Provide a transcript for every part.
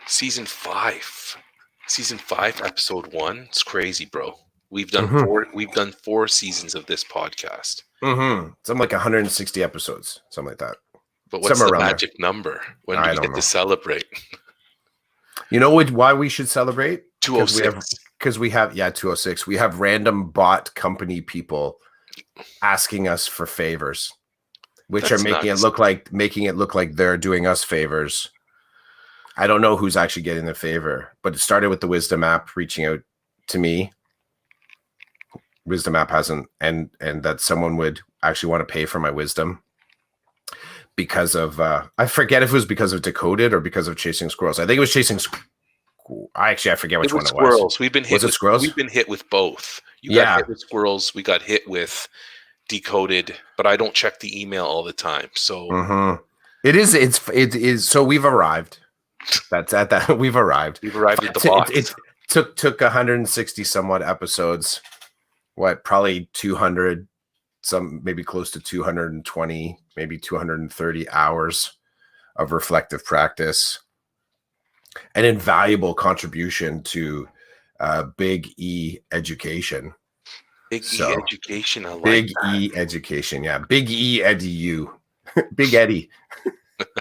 Season 5. Season 5, episode 1. It's crazy, bro. We've done four seasons of this podcast. Something like 160 episodes, something like that. But what's the magic number? When do we get to celebrate? You know why we should celebrate? 206. Because we have 206. We have random bot company people asking us for favors, which are making it look like they're doing us favors. I don't know who's actually getting the favor, but it started with the Wisdom app reaching out to me. Wisdom app hasn't, and that someone would actually want to pay for my wisdom because of I forget if it was because of Decoded or because of chasing squirrels. I think it was chasing. I forget which one it was. Squirrels. We've been hit. Was it squirrels? We've been hit with both. You got hit with squirrels. We got hit with Decoded, but I don't check the email all the time. So it is. So we've arrived. That's at that. We've arrived. We've arrived at the box. It took 160 somewhat episodes. What, probably 200, some maybe close to 220, maybe 230 hours of reflective practice. An invaluable contribution to Big E education. Big E education. I like Big that. E education. Yeah. Big E edu. Big Eddie.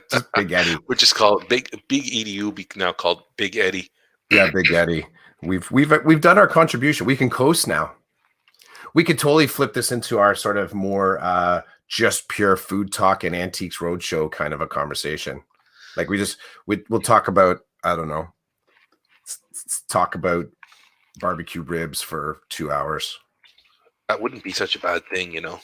Just Big Eddie. We're just called Big EDU. Be now called Big Eddie. Yeah, Big Eddie. We've done our contribution. We can coast now. We could totally flip this into our sort of more just pure food talk and antiques roadshow kind of a conversation. Like we'll talk about, I don't know, talk about barbecue ribs for 2 hours. That wouldn't be such a bad thing, you know.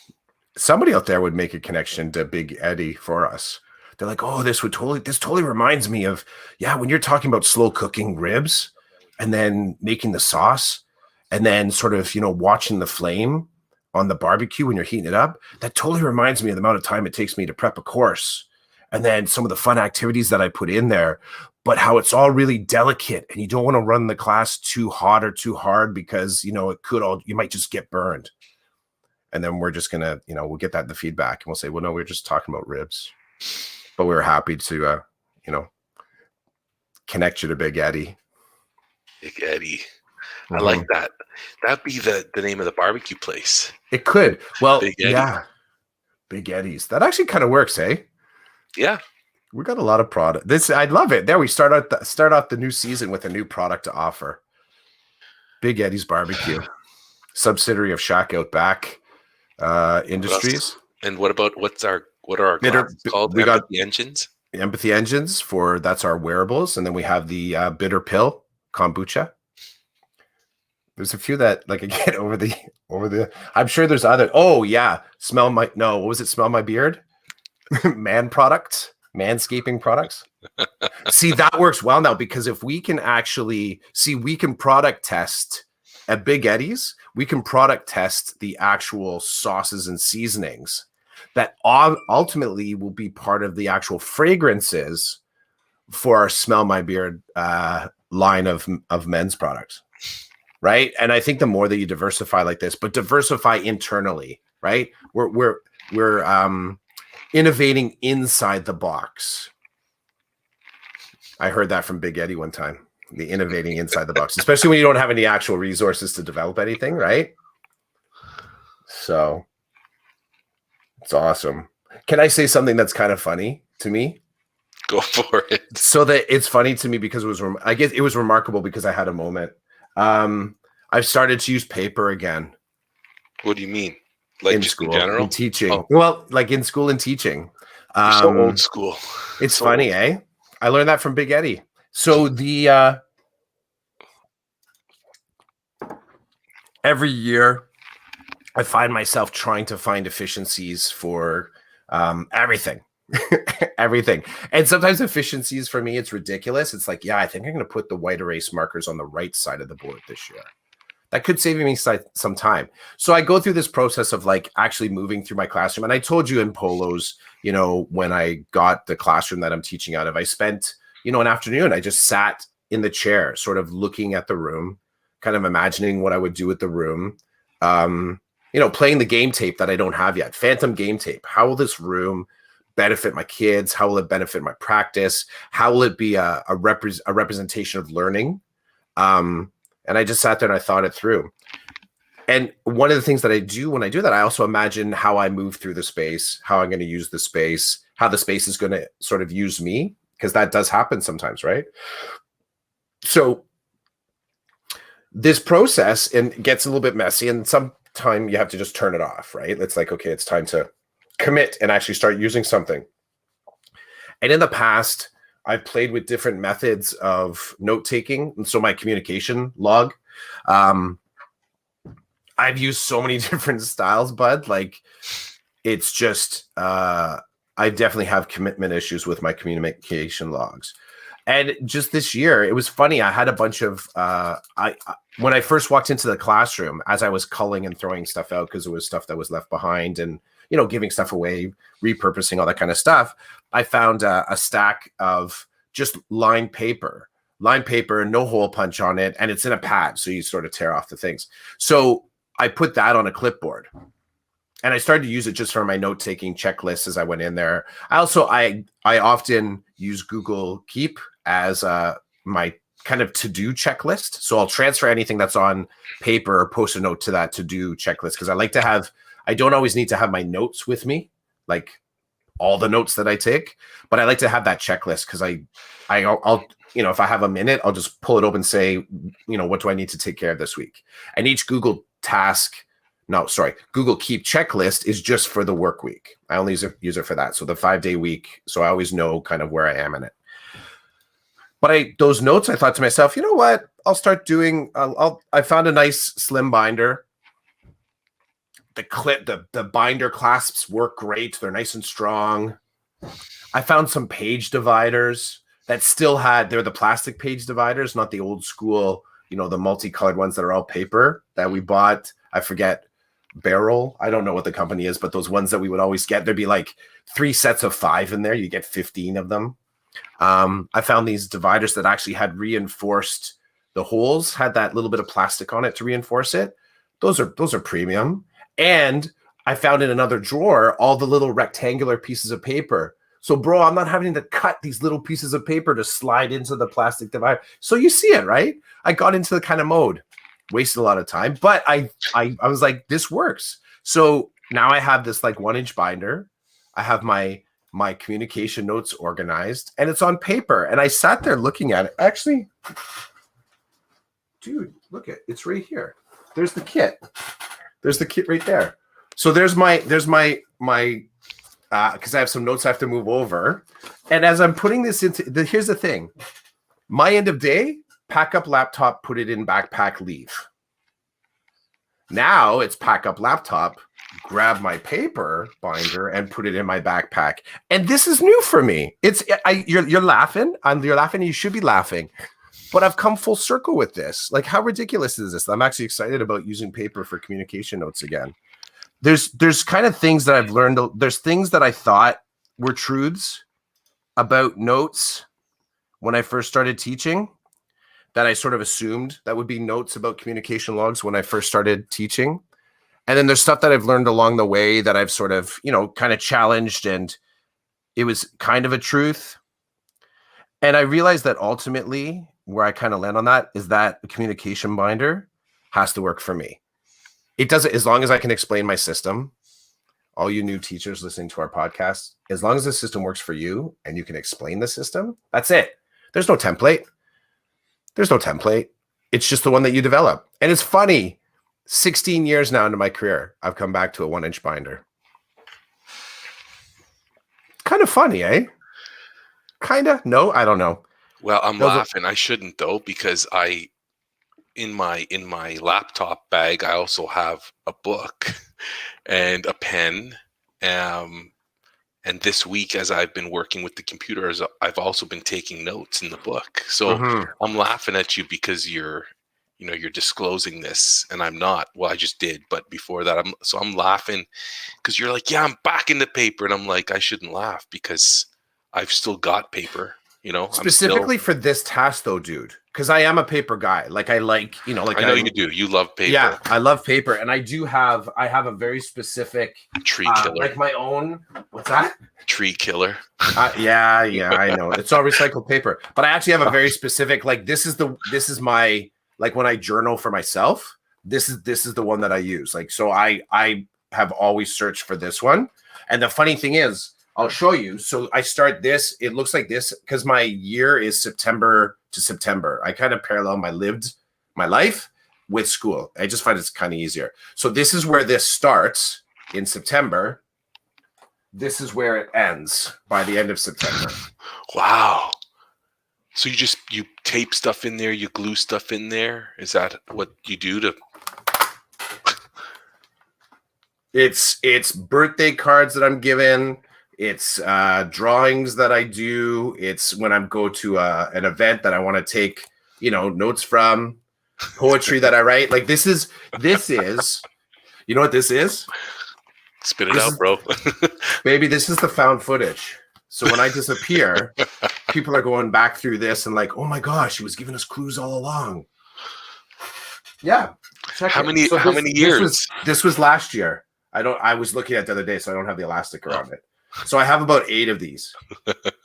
Somebody out there would make a connection to Big Eddie for us. They're like, oh, this totally reminds me of, when you're talking about slow cooking ribs and then making the sauce and then sort of, watching the flame on the barbecue when you're heating it up. That totally reminds me of the amount of time it takes me to prep a course. And then some of the fun activities that I put in there, but how it's all really delicate and you don't want to run the class too hot or too hard because, you might just get burned. And then we're just going to, we'll get that in the feedback and we'll say, well, no, we're just talking about ribs, but we were happy to, connect you to Big Eddie. Big Eddie. I like that. That'd be the name of the barbecue place. It could. Well, Big Eddie. Yeah. Big Eddie's. That actually kind of works, eh? Yeah. We got a lot of product. I love it. There we start off the new season with a new product to offer. Big Eddie's Barbecue, subsidiary of Shack Out Back Industries. And what are our glasses called? We got the engines. Empathy Engines that's our wearables, and then we have the Bitter Pill kombucha. There's a few that like again over the. I'm sure there's other. Oh yeah, Smell My Beard, manscaping products. See, that works well now because if we can actually we can product test at Big Eddie's. We can product test the actual sauces and seasonings that ultimately will be part of the actual fragrances for our Smell My Beard line of men's products. Right. And I think the more that you diversify like this, but diversify internally, right? We're innovating inside the box. I heard that from Big Eddie one time, the innovating inside the box, especially when you don't have any actual resources to develop anything. Right. So it's awesome. Can I say something that's kind of funny to me? Go for it. So that it's funny to me because I guess it was remarkable because I had a moment. I've started to use paper again. What do you mean? Like in school, in general? in teaching. Oh. Well, like in school and teaching. You're so old school. It's so funny, eh? I learned that from Big Eddie. So the every year I find myself trying to find efficiencies for everything. Everything. And sometimes efficiencies for me, it's ridiculous. It's like, I think I'm going to put the white erase markers on the right side of the board this year. That could save me some time. So I go through this process of like actually moving through my classroom. And I told you in Polos, when I got the classroom that I'm teaching out of, I spent, an afternoon, I just sat in the chair, sort of looking at the room, kind of imagining what I would do with the room. Playing the game tape that I don't have yet, phantom game tape. How will this room benefit my kids? How will it benefit my practice? How will it be a representation of learning? And I just sat there and I thought it through. And one of the things that I do when I do that, I also imagine how I move through the space, how I'm going to use the space, how the space is going to sort of use me, because that does happen sometimes, right? So this process and gets a little bit messy, and sometime you have to just turn it off, right? It's like, okay, it's time to commit and actually start using something. And in the past, I've played with different methods of note taking, and so my communication log. I've used so many different styles, bud. Like, it's just I definitely have commitment issues with my communication logs. And just this year, it was funny. I had a bunch of when I first walked into the classroom, as I was culling and throwing stuff out because it was stuff that was left behind, and giving stuff away, repurposing, all that kind of stuff. I found a stack of just lined paper, no hole punch on it, and it's in a pad, so you sort of tear off the things. So I put that on a clipboard, and I started to use it just for my note-taking checklist as I went in there. I often use Google Keep as my kind of to-do checklist. So I'll transfer anything that's on paper or post a note to that to-do checklist, because I don't always need to have my notes with me, like all the notes that I take, but I like to have that checklist because I'll if I have a minute, I'll just pull it open and say, what do I need to take care of this week? And each Google Keep checklist is just for the work week. I only use it for that. So the 5-day week. So I always know kind of where I am in it. But those notes, I thought to myself, you know what? I'll start doing, I found a nice slim binder. The binder clasps work great. They're nice and strong. I found some page dividers that they're the plastic page dividers, not the old school, the multicolored ones that are all paper that we bought. I forget, Barrel. I don't know what the company is, but those ones that we would always get, there'd be like 3 sets of 5 in there. You get 15 of them. I found these dividers that actually had reinforced, the holes had that little bit of plastic on it to reinforce it. Those are premium. And I found in another drawer all the little rectangular pieces of paper. So, bro, I'm not having to cut these little pieces of paper to slide into the plastic divider. So you see it, right? I got into the kind of mode, wasted a lot of time, but I was like, this works. So now I have this like 1-inch binder. I have my communication notes organized, and it's on paper. And I sat there looking at it. Actually, dude, look it's right here. There's the kit. There's the kit right there. So there's my because I have some notes I have to move over. And as I'm putting this here's the thing. My end of day, pack up laptop, put it in backpack, leave. Now it's pack up laptop, grab my paper binder, and put it in my backpack. And this is new for me. You're laughing. You're laughing. You should be laughing. But I've come full circle with this. Like, how ridiculous is this? I'm actually excited about using paper for communication notes again. There's kind of things that I've learned. There's things that I thought were truths about notes when I first started teaching that I sort of assumed that would be notes about communication logs when I first started teaching. And then there's stuff that I've learned along the way that I've sort of, kind of challenged, and it was kind of a truth. And I realized that ultimately where I kind of land on that is that the communication binder has to work for me. It doesn't, as long as I can explain my system, all you new teachers listening to our podcast, as long as the system works for you and you can explain the system, that's it. There's no template. It's just the one that you develop. And it's funny, 16 years now into my career, I've come back to a 1-inch binder. Kind of funny, eh? Kind of? No, I don't know. Well, I'm laughing. I shouldn't though, because in my laptop bag, I also have a book and a pen. And this week, as I've been working with the computers, I've also been taking notes in the book. So I'm laughing at you because you're disclosing this, and I'm not. Well, I just did, but before that, I'm laughing because you're like, yeah, I'm back into paper, and I'm like, I shouldn't laugh because I've still got paper. I'm still. Specifically for this task though, dude, because I am a paper guy. Like I like, like I know you do. You love paper. Yeah, I love paper, and I have a very specific Tree killer. like my own. What's that? Tree killer. Yeah, I know. It's all recycled paper, but I actually have a very specific. Like this is my, like when I journal for myself. This is the one that I use. Like so, I have always searched for this one, and the funny thing is, I'll show you. So I start this. It looks like this because my year is September to September. I kind of parallel my life with school. I just find it's kind of easier. So this is where this starts in September. This is where it ends by the end of September. Wow. So you tape stuff in there, you glue stuff in there. Is that what you do to? It's birthday cards that I'm given. It's drawings that I do. It's when I go to an event that I want to take, notes from, poetry that I write. Like this is, you know what this is? Spit it out, bro. Baby, this is the found footage. So when I disappear, people are going back through this and like, oh my gosh, he was giving us clues all along. Yeah. How many years? This was last year. I was looking at the other day, so I don't have the elastic around it. So I have about 8 of these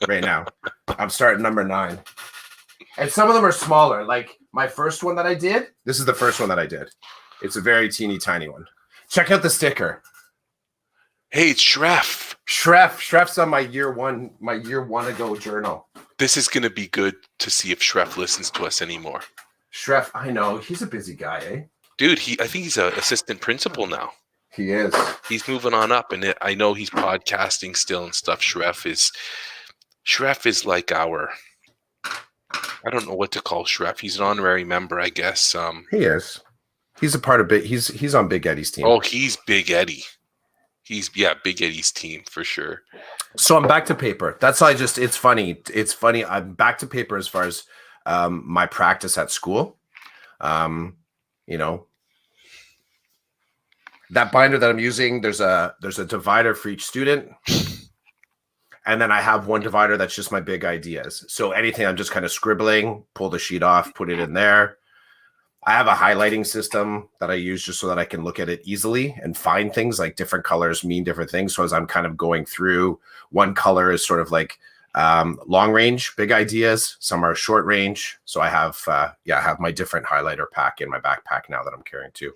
right now. I'm starting number 9. And some of them are smaller. Like my first one that I did, this is the first one that I did. It's a very teeny tiny one. Check out the sticker. Hey, it's Shref. Shref's on my year one ago journal. This is going to be good to see if Shref listens to us anymore. Shref, I know. He's a busy guy, eh? Dude, I think he's an assistant principal now. He is. He's moving on up, and I know he's podcasting still and stuff. Shref is like our, I don't know what to call Shref. He's an honorary member, I guess. He is. He's a part of he's on Big Eddie's team. Oh, he's Big Eddie. Big Eddie's team for sure. So I'm back to paper. That's why it's funny. It's funny. I'm back to paper as far as my practice at school. That binder that I'm using, there's a divider for each student. And then I have one divider that's just my big ideas. So anything I'm just kind of scribbling, pull the sheet off, put it in there. I have a highlighting system that I use just so that I can look at it easily and find things like different colors mean different things. So as I'm kind of going through, one color is sort of like long range, big ideas. Some are short range. So I have my different highlighter pack in my backpack now that I'm carrying too.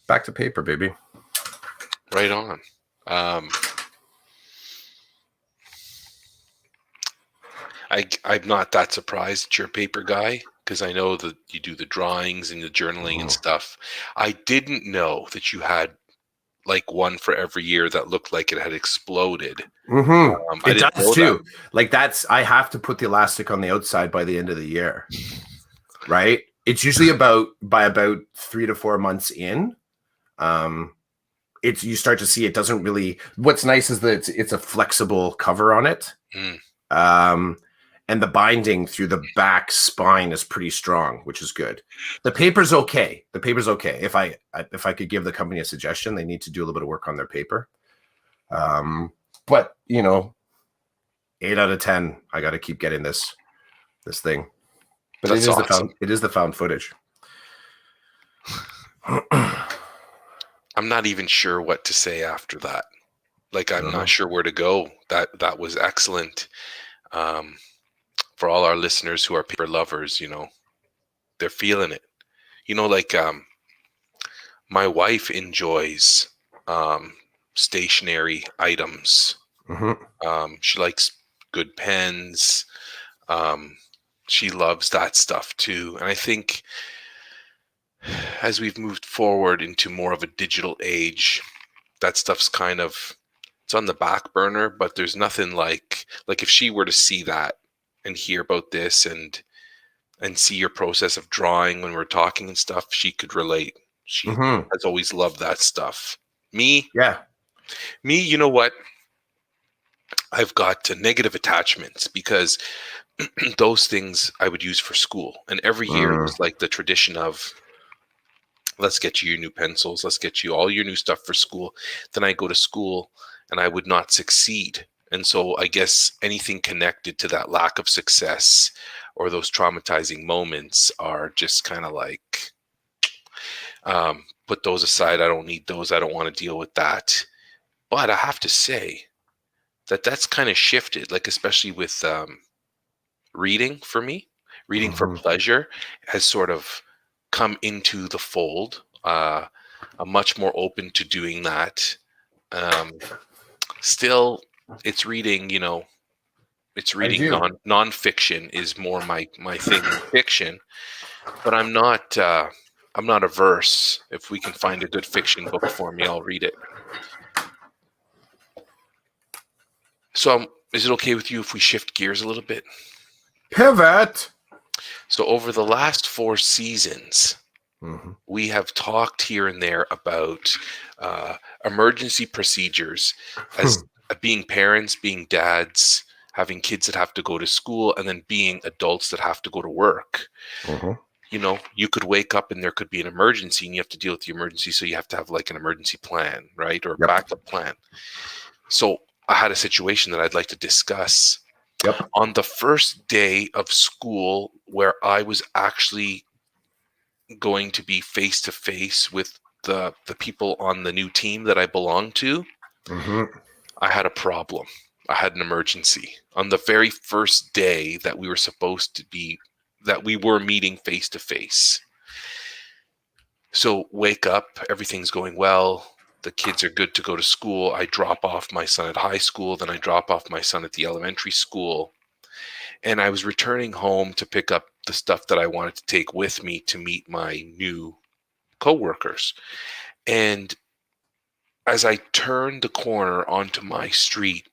Back to paper, baby. Right on. I'm not that surprised that you're a paper guy because I know that you do the drawings and the journaling and stuff. I didn't know that you had like one for every year that looked like it had exploded. Mm-hmm. It does too. Like I have to put the elastic on the outside by the end of the year, right? It's usually by about 3 to 4 months in. You start to see it doesn't really. What's nice is that it's a flexible cover on it. And the binding through the back spine is pretty strong, which is good. The paper's okay. If I could give the company a suggestion, they need to do a little bit of work on their paper. But 8 out of 10, I got to keep getting this thing. But That's awesome. It is the found footage. I'm not even sure what to say after that. Like, I'm not sure where to go. That was excellent. For all our listeners who are paper lovers, they're feeling it. My wife enjoys stationary items. She likes good pens. She loves that stuff too. And I think as we've moved forward into more of a digital age, that stuff's it's on the back burner, but there's nothing like if she were to see that and hear about this and see your process of drawing when we're talking and stuff, she could relate. She has always loved that stuff. Me, you know what? I've got negative attachments because those things I would use for school. And every year it was like the tradition of, let's get you your new pencils. Let's get you all your new stuff for school. Then I go to school and I would not succeed. And so I guess anything connected to that lack of success or those traumatizing moments are just kind of like, put those aside. I don't need those. I don't want to deal with that. But I have to say that that's kind of shifted, like especially with reading for me. Reading for Hmm. pleasure has sort of come into the fold. I'm much more open to doing that. Um, Still, it's reading. It's I reading do. nonfiction is more my thing than fiction. But I'm not averse. If we can find a good fiction book for me, I'll read it. So, is it okay with you if we shift gears a little bit? Pivot. So, over the last 4 seasons, Hmm. we have talked here and there about uh, emergency procedures as being parents, being dads, having kids that have to go to school, and then being adults that have to go to work. Hmm. You could wake up and there could be an emergency and you have to deal with the emergency. So you have to have like an emergency plan, right? Or a Yep. backup plan. So I had a situation that I'd like to discuss. Yep. On the first day of school, where I was actually going to be face to face with the people on the new team that I belong to, Hmm. I had a problem. I had an emergency on the very first day that we were supposed to be that we were meeting face to face. So wake up, everything's going well. The kids are good to go to school. I drop off my son at high school, then I drop off my son at the elementary school. And I was returning home to pick up the stuff that I wanted to take with me to meet my new coworkers. And as I turned the corner onto my street,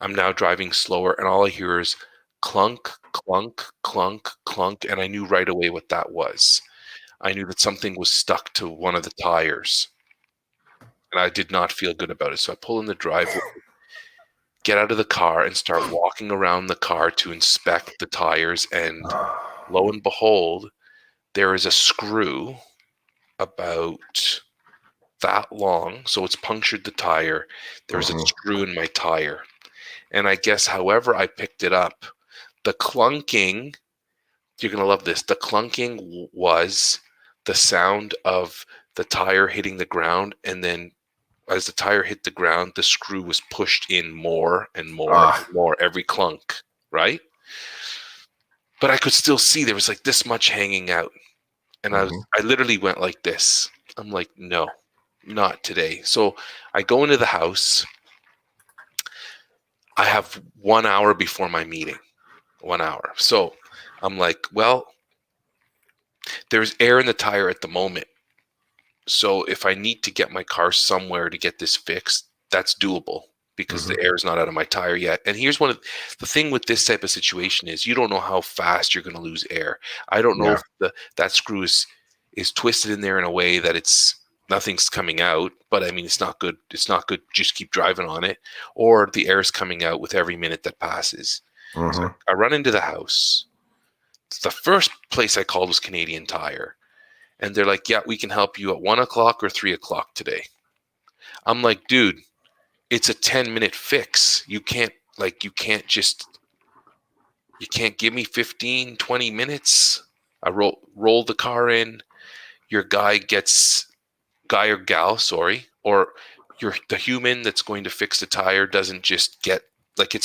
I'm now driving slower, and all I hear is clunk, clunk, clunk, clunk. And I knew right away what that was. I knew that something was stuck to one of the tires, and I did not feel good about it. So I pull in the driveway, get out of the car, and start walking around the car to inspect the tires. And lo and behold, there is a screw about that long. So it's punctured the tire. There's a Hmm. screw in my tire. And I guess, however, I picked it up, the clunking, you're going to love this. The clunking was the sound of the tire hitting the ground. And then as the tire hit the ground, the screw was pushed in more and more and Ah. more every clunk, right? But I could still see there was like this much hanging out. And Hmm. I literally went like this. I'm like, no, not today. So I go into the house. I have 1 hour before my meeting. 1 hour. So I'm like, well, there's air in the tire at the moment. So if I need to get my car somewhere to get this fixed, that's doable because Hmm. the air is not out of my tire yet. And here's one of the thing with this type of situation is you don't know how fast you're going to lose air. I don't know Yeah. if that screw is twisted in there in a way that it's nothing's coming out, but I mean it's not good. It's not good. Just keep driving on it, or the air is coming out with every minute that passes. So Hmm. I run into the house. The first place I called was Canadian Tire. And they're like, yeah, we can help you at 1 o'clock or 3 o'clock today. I'm like, dude, it's a 10-minute fix. You can't give me 15, 20 minutes. I roll the car in. Your guy or gal, sorry, or the human that's going to fix the tire doesn't just get like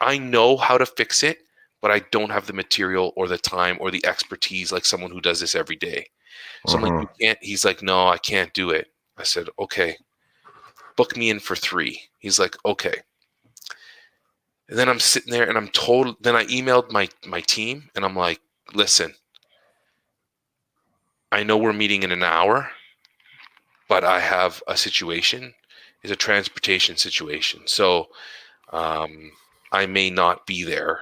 I know how to fix it, but I don't have the material or the time or the expertise like someone who does this every day. So I'm like, Hmm. you can't. He's like, no, I can't do it. I said, okay, book me in for 3. He's like, okay. And then I'm sitting there and I'm told, then I emailed my team and I'm like, listen, I know we're meeting in an hour, but I have a situation. It's a transportation situation. So um, I may not be there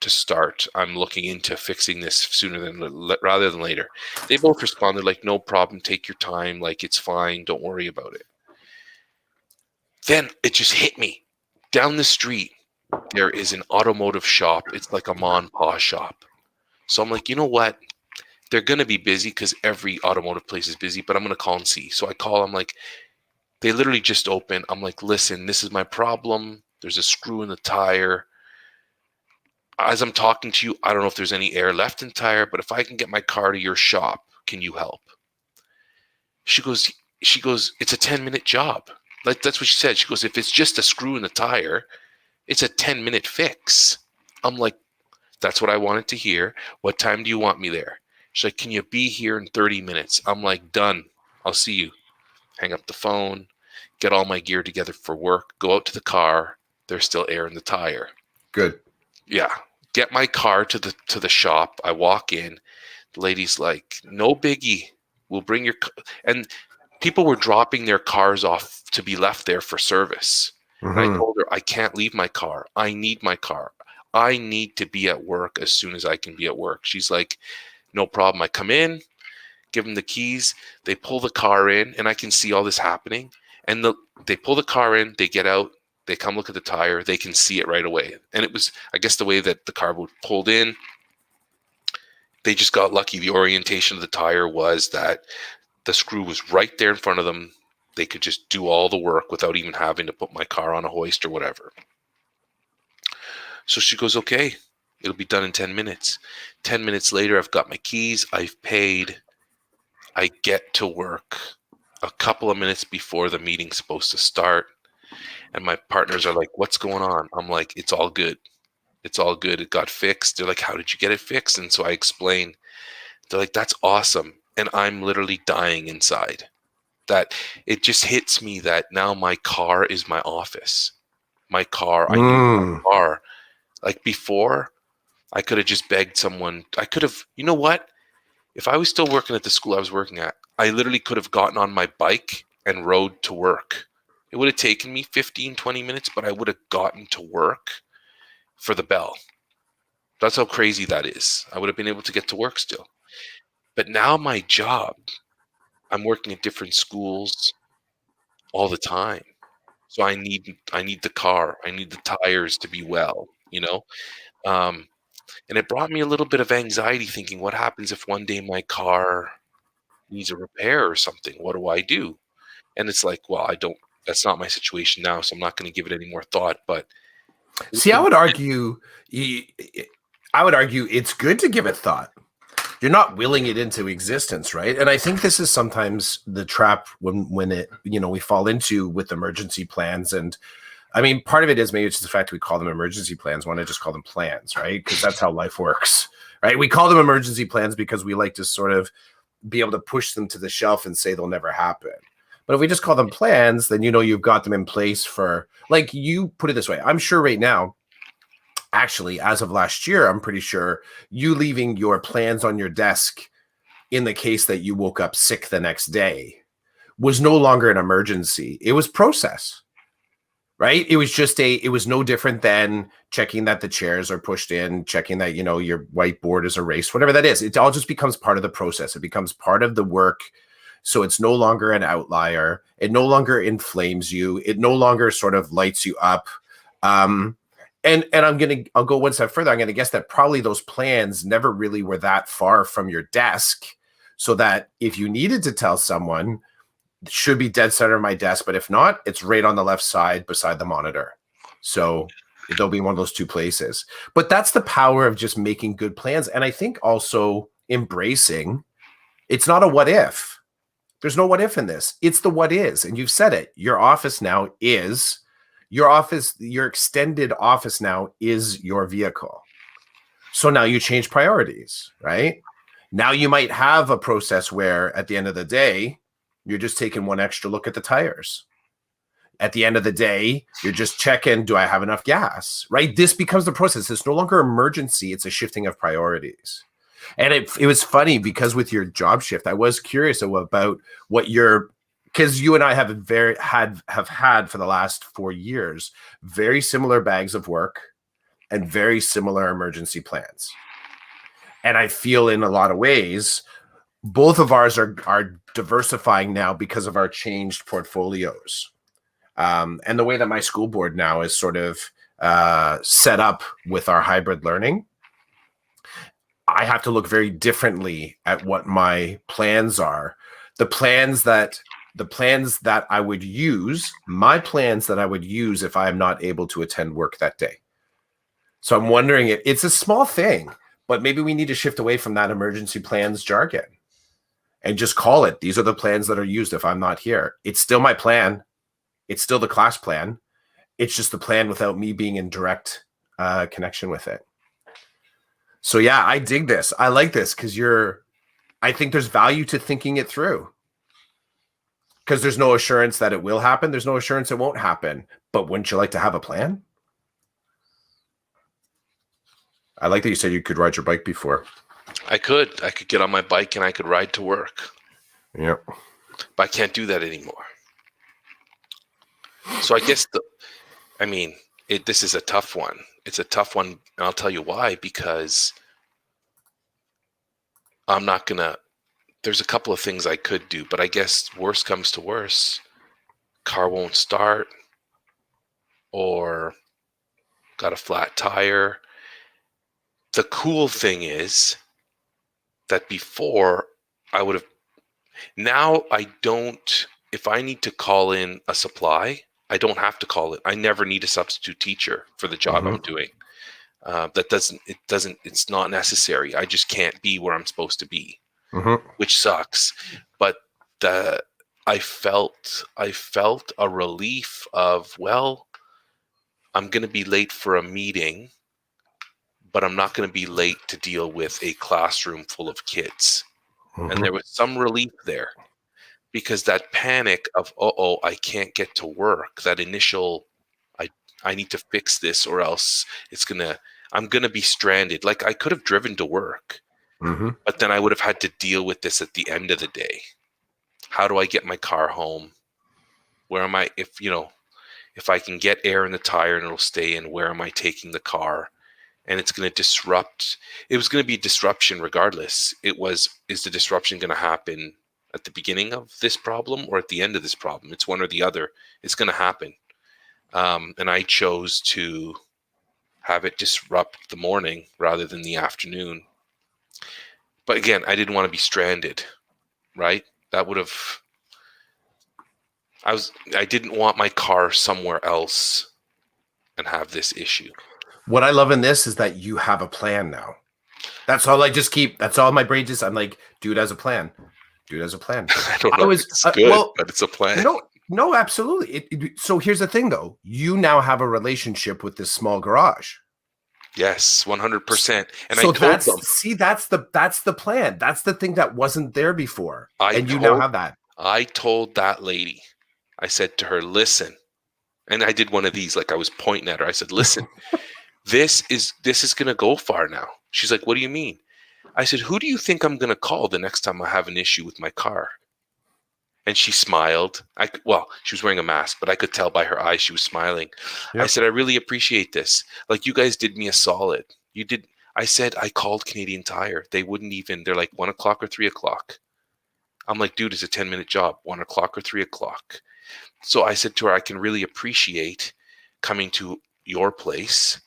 to start. I'm looking into fixing this sooner than rather than later. They both responded like, no problem. Take your time. Like, it's fine. Don't worry about it. Then it just hit me. Down the street, there is an automotive shop. It's like a mom and pa shop. So I'm like, you know what? They're going to be busy because every automotive place is busy, but I'm going to call and see. So I call. I'm like, they literally just open. I'm like, listen, this is my problem. There's a screw in the tire. As I'm talking to you, I don't know if there's any air left in the tire, but if I can get my car to your shop, can you help? She goes, it's a 10-minute job. Like, that's what she said. She goes, if it's just a screw in the tire, it's a 10-minute fix. I'm like, that's what I wanted to hear. What time do you want me there? She's like, can you be here in 30 minutes? I'm like, done. I'll see you. Hang up the phone, get all my gear together for work, go out to the car. There's still air in the tire. Good. Yeah. Get my car to the shop. I walk in. The lady's like, no biggie. We'll bring your and people were dropping their cars off to be left there for service. And I told her, I can't leave my car. I need my car. I need to be at work as soon as I can be at work. She's like, no problem. I come in, give them the keys. They pull the car in, and I can see all this happening. And they pull the car in, they get out, they come look at the tire, they can see it right away. And it was, I guess, the way that the car was pulled in, they just got lucky. The orientation of the tire was that the screw was right there in front of them. They could just do all the work without even having to put my car on a hoist or whatever. So she goes, okay, it'll be done in 10 minutes. 10 minutes later, I've got my keys, I've paid. I get to work a couple of minutes before the meeting's supposed to start. And my partners are like, what's going on? I'm like, it's all good. It's all good. It got fixed. They're like, how did you get it fixed? And so I explain. They're like, that's awesome. And I'm literally dying inside. That it just hits me that now my car is my office. My car, I knew my car. Like before, I could have just begged someone. I could have, you know what? If I was still working at the school I was working at, I literally could have gotten on my bike and rode to work. It would have taken me 15, 20 minutes, but I would have gotten to work for the bell. That's how crazy that is. I would have been able to get to work still. But now my job, I'm working at different schools all the time. So I need the car. I need the tires to be well, you know? And it brought me a little bit of anxiety thinking, what happens if one day my car needs a repair or something? What do I do? And it's like, well, that's not my situation now, so I'm not going to give it any more thought. But see, I would argue it's good to give it thought. You're not willing it into existence, right? And I think this is sometimes the trap when it, we fall into with emergency plans. And I mean, part of it is maybe it's the fact we call them emergency plans. Why not just call them plans, right? Because that's how life works, right? We call them emergency plans because we like to sort of be able to push them to the shelf and say they'll never happen. But if we just call them plans, then you've got them in place for, like, you put it this way. I'm sure right now, actually, as of last year, I'm pretty sure you leaving your plans on your desk in the case that you woke up sick the next day was no longer an emergency. It was process, right? It was no different than checking that the chairs are pushed in, checking that, your whiteboard is erased, whatever that is. It all just becomes part of the process. It becomes part of the work. So it's no longer an outlier. It no longer inflames you. It no longer sort of lights you up. And I'll go one step further. I'm going to guess that probably those plans never really were that far from your desk, so that if you needed to tell someone, it should be dead center of my desk. But if not, it's right on the left side beside the monitor. So they'll be in one of those two places. But that's the power of just making good plans. And I think also embracing, it's not a what if. There's no what if in this. It's the what is. And you've said it. Your office now is your office. Your extended office now is your vehicle. So now you change priorities, right? Now you might have a process where at the end of the day, you're just taking one extra look at the tires. At the end of the day, you're just checking, do I have enough gas, right? This becomes the process. It's no longer emergency. It's a shifting of priorities. And it was funny because with your job shift, I was curious about what because you and I have had for the last 4 years, very similar bags of work and very similar emergency plans. And I feel in a lot of ways, both of ours are diversifying now because of our changed portfolios. And the way that my school board now is sort of set up with our hybrid learning, I have to look very differently at what my plans are. The plans that the plans that I would use, my plans that I would use if I am not able to attend work that day. So I'm wondering, it's a small thing, but maybe we need to shift away from that emergency plans jargon and just call it, these are the plans that are used if I'm not here. It's still my plan. It's still the class plan. It's just the plan without me being in direct connection with it. So yeah, I dig this. I like this because I think there's value to thinking it through. Because there's no assurance that it will happen. There's no assurance it won't happen. But wouldn't you like to have a plan? I like that you said you could ride your bike before. I could get on my bike and I could ride to work. Yep. But I can't do that anymore. So I guess this is a tough one. It's a tough one, and I'll tell you why. Because I'm not gonna. There's a couple of things I could do, but I guess worst comes to worst, car won't start, or got a flat tire. The cool thing is that before I would have. Now I don't. If I need to call in a supply, I don't have to call it. I never need a substitute teacher for the job I'm doing. It's not necessary. I just can't be where I'm supposed to be, which sucks. But I felt a relief of, well, I'm going to be late for a meeting, but I'm not going to be late to deal with a classroom full of kids. And there was some relief there. Because that panic of, I can't get to work, that initial, I need to fix this or else I'm going to be stranded. Like I could have driven to work, but then I would have had to deal with this at the end of the day. How do I get my car home? Where am I? If I can get air in the tire and it'll stay in, where am I taking the car? And it's going to disrupt. It was going to be disruption regardless. Is the disruption going to happen at the beginning of this problem or at the end of this problem? It's one or the other. It's going to happen. And I chose to have it disrupt the morning rather than the afternoon. But again, I didn't want to be stranded, right? That would have, I didn't want my car somewhere else and have this issue. What I love in this is that you have a plan now. That's all that's all my brain just, I'm like, dude has a plan. Dude has a plan. I don't know if it's good, but it's a plan. No, absolutely. So here's the thing, though. You now have a relationship with this small garage. Yes, 100%. And so I told them. See, that's the plan. That's the thing that wasn't there before. You now have that. I told that lady, I said to her, listen, and I did one of these, like I was pointing at her. I said, listen, this is going to go far now. She's like, what do you mean? I said, who do you think I'm going to call the next time I have an issue with my car? And she smiled. She was wearing a mask, but I could tell by her eyes she was smiling. Yep. I said, I really appreciate this. Like, you guys did me a solid. You did. I said, I called Canadian Tire. They wouldn't even, they're like 1 o'clock or 3 o'clock. I'm like, dude, it's a 10-minute job, 1 o'clock or 3 o'clock. So I said to her, I can really appreciate coming to your place.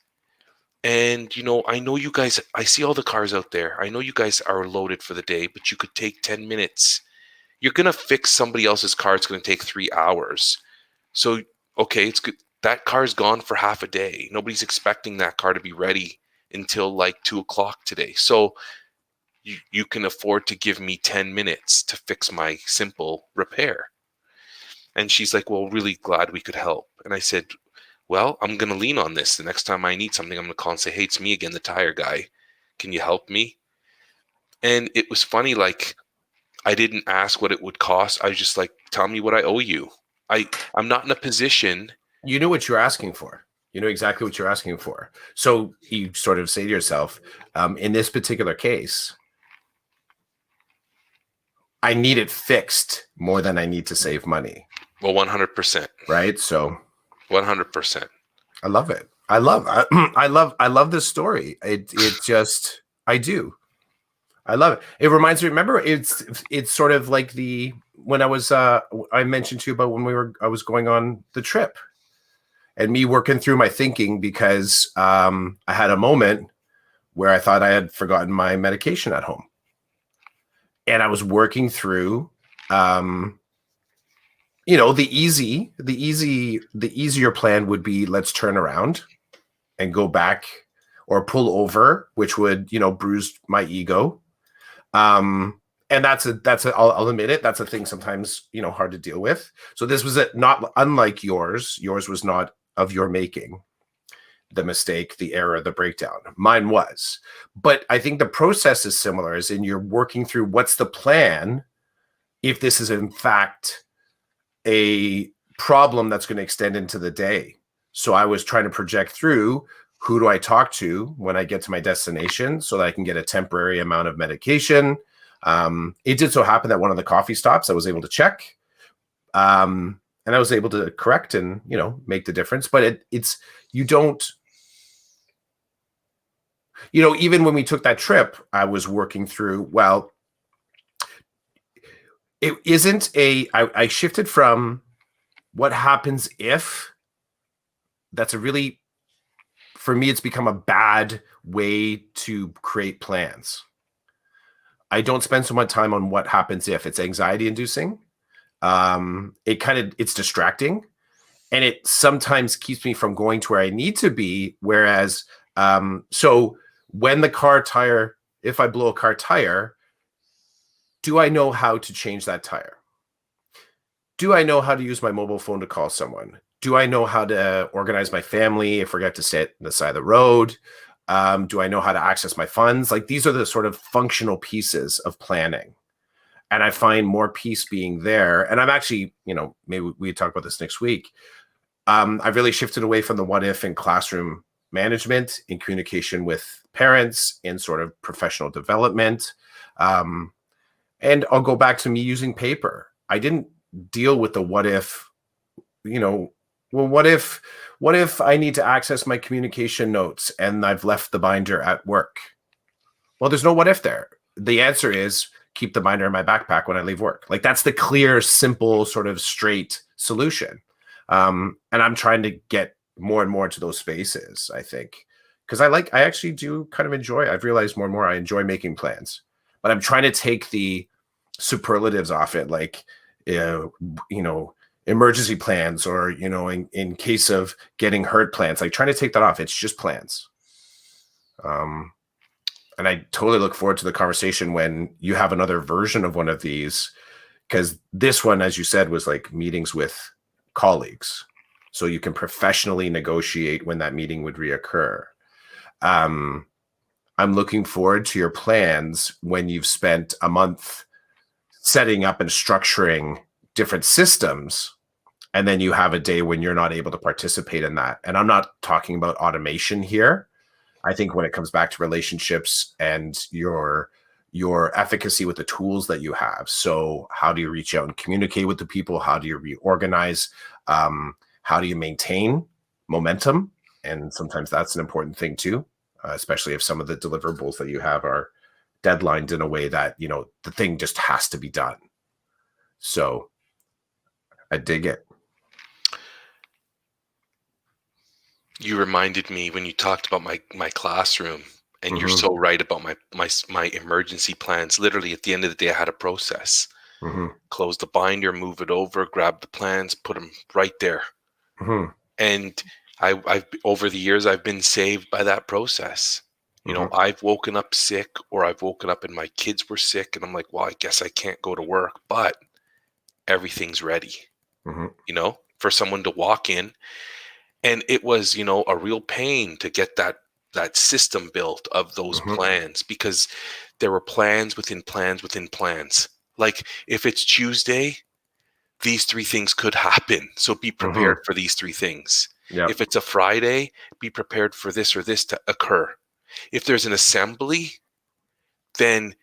And, I know you guys, I see all the cars out there. I know you guys are loaded for the day, but you could take 10 minutes. You're going to fix somebody else's car. It's going to take 3 hours. So, okay, it's good. That car's gone for half a day. Nobody's expecting that car to be ready until like 2 o'clock today. So you can afford to give me 10 minutes to fix my simple repair. And she's like, well, really glad we could help. And I said, well, I'm going to lean on this. The next time I need something, I'm going to call and say, hey, it's me again, the tire guy. Can you help me? And it was funny, like, I didn't ask what it would cost. I was just like, tell me what I owe you. I'm not in a position. You knew what you're asking for. You know exactly what you're asking for. So you sort of say to yourself, in this particular case, I need it fixed more than I need to save money. Well, 100%. Right? So 100%. I love it. I love this story. It just, I do. I love it. It reminds me, remember, it's sort of like when I was, I mentioned to you about when I was going on the trip and me working through my thinking because I had a moment where I thought I had forgotten my medication at home. And I was working through the easier plan would be, let's turn around and go back or pull over, which would, bruise my ego. And I'll admit it, that's a thing sometimes, hard to deal with. So this was not unlike yours. Yours was not of your making, the mistake, the error, the breakdown. Mine was. But I think the process is similar, as in you're working through what's the plan if this is in fact a problem that's going to extend into the day. So I was trying to project through, who do I talk to when I get to my destination so that I can get a temporary amount of medication. It did so happen that one of the coffee stops I was able to check, and I was able to correct and, make the difference. But it's, you don't, even when we took that trip, I was working through, well, it isn't I shifted from what happens if. That's a really, for me, it's become a bad way to create plans. I don't spend so much time on what happens if. It's anxiety inducing. It's distracting, and it sometimes keeps me from going to where I need to be. Whereas, so when if I blow a car tire, do I know how to change that tire? Do I know how to use my mobile phone to call someone? Do I know how to organize my family if I forget to stay at the side of the road? Do I know how to access my funds? Like, these are the sort of functional pieces of planning. And I find more peace being there. And I'm actually, maybe we talk about this next week. I've really shifted away from the what if in classroom management, in communication with parents, in sort of professional development. And I'll go back to me using paper. I didn't deal with the what if, what if I need to access my communication notes and I've left the binder at work? Well, there's no what if there. The answer is keep the binder in my backpack when I leave work. Like, that's the clear, simple, sort of straight solution. And I'm trying to get more and more to those spaces, I think, because I actually do kind of enjoy, I've realized more and more, I enjoy making plans, but I'm trying to take the superlatives off it, like, emergency plans, or, in case of getting hurt plans, like, trying to take that off. It's just plans. And I totally look forward to the conversation when you have another version of one of these, because this one, as you said, was like meetings with colleagues. So you can professionally negotiate when that meeting would reoccur. I'm looking forward to your plans when you've spent a month setting up and structuring different systems, and then you have a day when you're not able to participate in that. And I'm not talking about automation here. I think when it comes back to relationships and your efficacy with the tools that you have. So how do you reach out and communicate with the people? How do you reorganize? How do you maintain momentum? And sometimes that's an important thing too, especially if some of the deliverables that you have are deadlined in a way that, the thing just has to be done. So I dig it. You reminded me when you talked about my classroom, and you're so right about my emergency plans. Literally, at the end of the day, I had a process. Close the binder, move it over, grab the plans, put them right there. And I've over the years, I've been saved by that process. I've woken up sick, or I've woken up and my kids were sick, and I'm like, well, I guess I can't go to work, but everything's ready, for someone to walk in. And it was, a real pain to get that system built of those plans, because there were plans within plans within plans. Like, if it's Tuesday, these 3 things could happen. So be prepared for these 3 things. Yep. If it's a Friday, be prepared for this or this to occur. If there's an assembly, then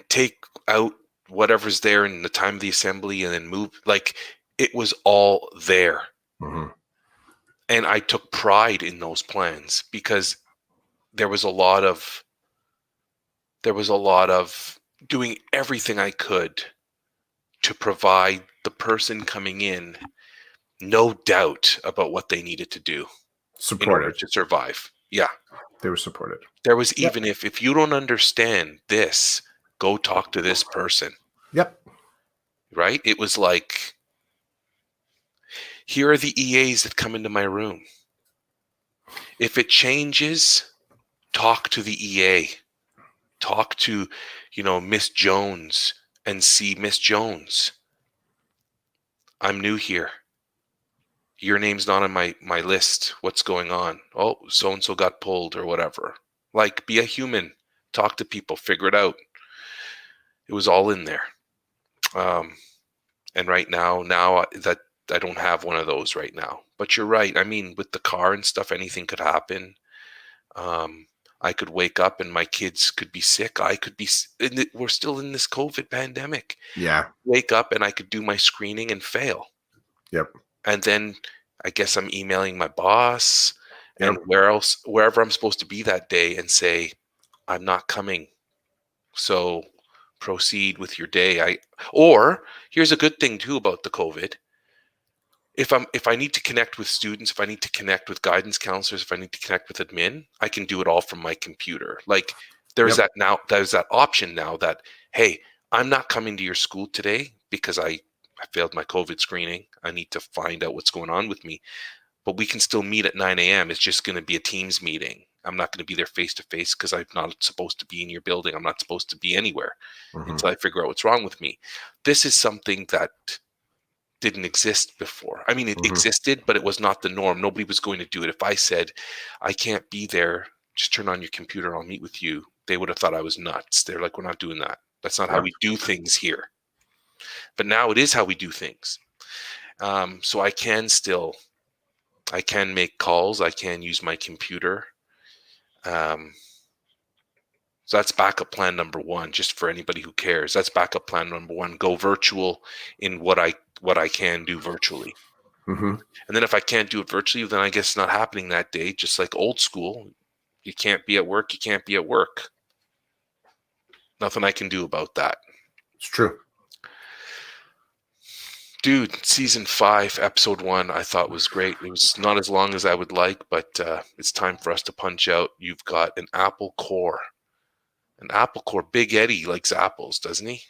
take out whatever's there in the time of the assembly and then move. Like, it was all there. And I took pride in those plans, because there was a lot of doing everything I could to provide the person coming in no doubt about what they needed to do in order to survive. Yeah. They were supported. There was even if you don't understand this, go talk to this person. Yep. Right? It was like, Here are the EAs that come into my room. If it changes, talk to the EA. Talk to, Miss Jones and see Miss Jones. I'm new here. Your name's not on my list. What's going on? Oh, so-and-so got pulled or whatever. Like, be a human. Talk to people. Figure it out. It was all in there. And right now that I don't have one of those right now. But you're right. I mean, with the car and stuff, anything could happen. I could wake up and my kids could be sick. I could be, we're still in this COVID pandemic. Yeah. Wake up and I could do my screening and fail. Yep. And then I guess I'm emailing my boss Yep. and wherever I'm supposed to be that day and say, I'm not coming. So proceed with your day. Or here's a good thing too about the COVID. If I need to connect with students, if I need to connect with guidance counselors, if I need to connect with admin, I can do it all from my computer. Like there's Yep. there's that option now that, hey, I'm not coming to your school today because I failed my COVID screening. I need to find out what's going on with me. But we can still meet at 9 a.m. It's just going to be a Teams meeting. I'm not going to be there face to face because I'm not supposed to be in your building. I'm not supposed to be anywhere until I figure out what's wrong with me. This is something that didn't exist before. I mean, it existed, but it was not the norm. Nobody was going to do it. If I said, I can't be there, just turn on your computer, I'll meet with you, they would have thought I was nuts. They're like, we're not doing that. That's not how we do things here. But now it is how we do things. So I can make calls. I can use my computer. So that's backup plan number one, just for anybody who cares. That's backup plan number one. Go virtual in what I can do virtually. And then if I can't do it virtually, then I guess it's not happening that day. Just like old school, you can't be at work. You can't be at work. Nothing I can do about that. It's true. Dude, season 5, episode 1, I thought was great. It was not as long as I would like, but it's time for us to punch out. You've got an apple core. An apple core. Big Eddie likes apples, doesn't he?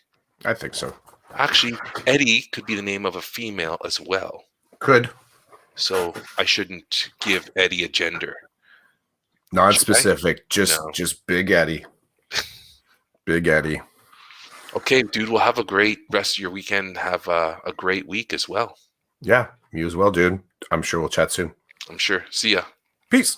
I think so. Actually, Eddie could be the name of a female as well. Could. So I shouldn't give Eddie a gender. Non-specific. Just Big Eddie. Big Eddie. Okay, dude, we'll have a great rest of your weekend. Have a great week as well. Yeah, you as well, dude. I'm sure we'll chat soon. I'm sure. See ya. Peace.